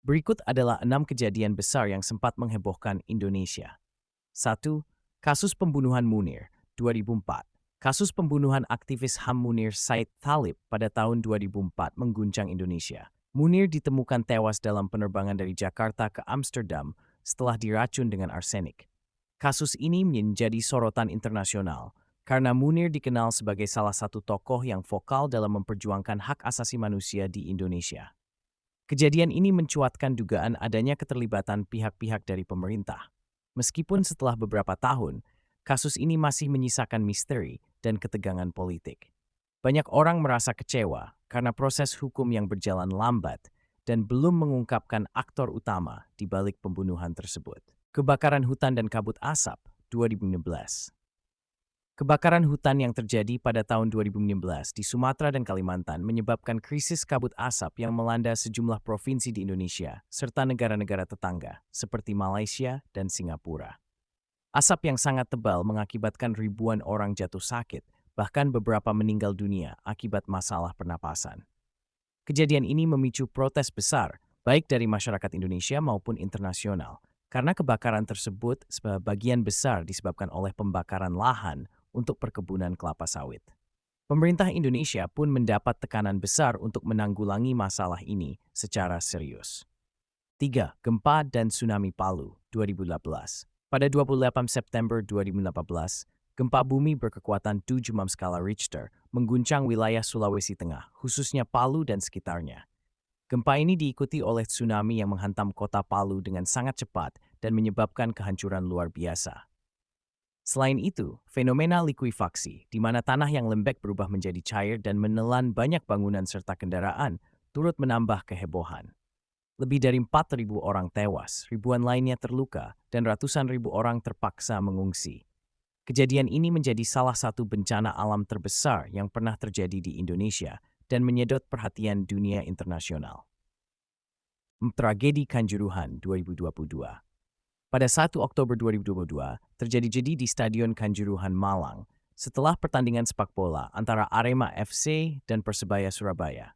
Berikut adalah 6 kejadian besar yang sempat menghebohkan Indonesia. 1. Kasus pembunuhan Munir, 2004. Kasus pembunuhan aktivis HAM Munir Said Thalib pada tahun 2004 mengguncang Indonesia. Munir ditemukan tewas dalam penerbangan dari Jakarta ke Amsterdam setelah diracun dengan arsenik. Kasus ini menjadi sorotan internasional karena Munir dikenal sebagai salah satu tokoh yang vokal dalam memperjuangkan hak asasi manusia di Indonesia. Kejadian ini mencuatkan dugaan adanya keterlibatan pihak-pihak dari pemerintah. Meskipun setelah beberapa tahun, kasus ini masih menyisakan misteri dan ketegangan politik. Banyak orang merasa kecewa karena proses hukum yang berjalan lambat dan belum mengungkapkan aktor utama di balik pembunuhan tersebut. Kebakaran hutan dan kabut asap 2016. Kebakaran hutan yang terjadi pada tahun 2016 di Sumatera dan Kalimantan menyebabkan krisis kabut asap yang melanda sejumlah provinsi di Indonesia serta negara-negara tetangga seperti Malaysia dan Singapura. Asap yang sangat tebal mengakibatkan ribuan orang jatuh sakit, bahkan beberapa meninggal dunia akibat masalah pernapasan. Kejadian ini memicu protes besar, baik dari masyarakat Indonesia maupun internasional, karena kebakaran tersebut sebagian besar disebabkan oleh pembakaran lahan untuk perkebunan kelapa sawit. Pemerintah Indonesia pun mendapat tekanan besar untuk menanggulangi masalah ini secara serius. 3. Gempa dan Tsunami Palu 2018. Pada 28 September 2018, gempa bumi berkekuatan 7 skala Richter mengguncang wilayah Sulawesi Tengah, khususnya Palu dan sekitarnya. Gempa ini diikuti oleh tsunami yang menghantam kota Palu dengan sangat cepat dan menyebabkan kehancuran luar biasa. Selain itu, fenomena likuifaksi, di mana tanah yang lembek berubah menjadi cair dan menelan banyak bangunan serta kendaraan, turut menambah kehebohan. Lebih dari 4.000 orang tewas, ribuan lainnya terluka, dan ratusan ribu orang terpaksa mengungsi. Kejadian ini menjadi salah satu bencana alam terbesar yang pernah terjadi di Indonesia dan menyedot perhatian dunia internasional. Tragedi Kanjuruhan 2022. Pada 1 Oktober 2022, terjadi di Stadion Kanjuruhan, Malang, setelah pertandingan sepak bola antara Arema FC dan Persebaya Surabaya.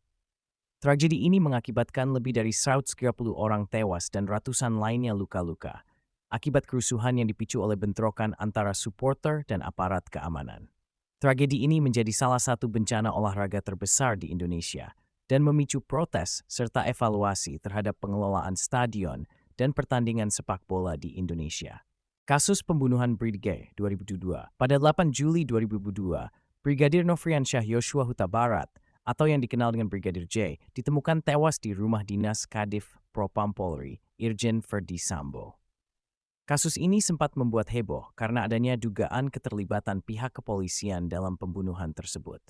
Tragedi ini mengakibatkan lebih dari 130 orang tewas dan ratusan lainnya luka-luka, akibat kerusuhan yang dipicu oleh bentrokan antara supporter dan aparat keamanan. Tragedi ini menjadi salah satu bencana olahraga terbesar di Indonesia dan memicu protes serta evaluasi terhadap pengelolaan stadion dan pertandingan sepak bola di Indonesia. Kasus pembunuhan Brigadir 2022. Pada 8 Juli 2022, Brigadir Nofriansyah Yosua Huta Barat atau yang dikenal dengan Brigadir J ditemukan tewas di rumah dinas Kadif Propam Polri, Irjen Verdi Sambo. Kasus ini sempat membuat heboh karena adanya dugaan keterlibatan pihak kepolisian dalam pembunuhan tersebut.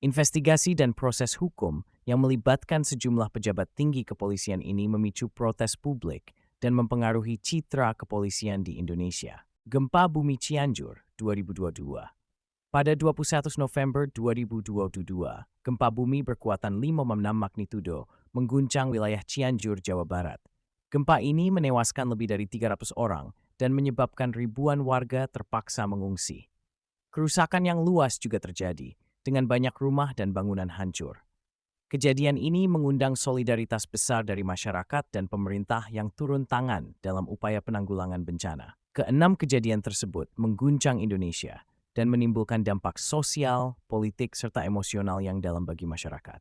Investigasi dan proses hukum yang melibatkan sejumlah pejabat tinggi kepolisian ini memicu protes publik dan mempengaruhi citra kepolisian di Indonesia. Gempa Bumi Cianjur 2022. Pada 21 November 2022, gempa bumi berkekuatan 5,6 magnitudo mengguncang wilayah Cianjur, Jawa Barat. Gempa ini menewaskan lebih dari 300 orang dan menyebabkan ribuan warga terpaksa mengungsi. Kerusakan yang luas juga terjadi, dengan banyak rumah dan bangunan hancur. Kejadian ini mengundang solidaritas besar dari masyarakat dan pemerintah yang turun tangan dalam upaya penanggulangan bencana. Keenam kejadian tersebut mengguncang Indonesia dan menimbulkan dampak sosial, politik, serta emosional yang dalam bagi masyarakat.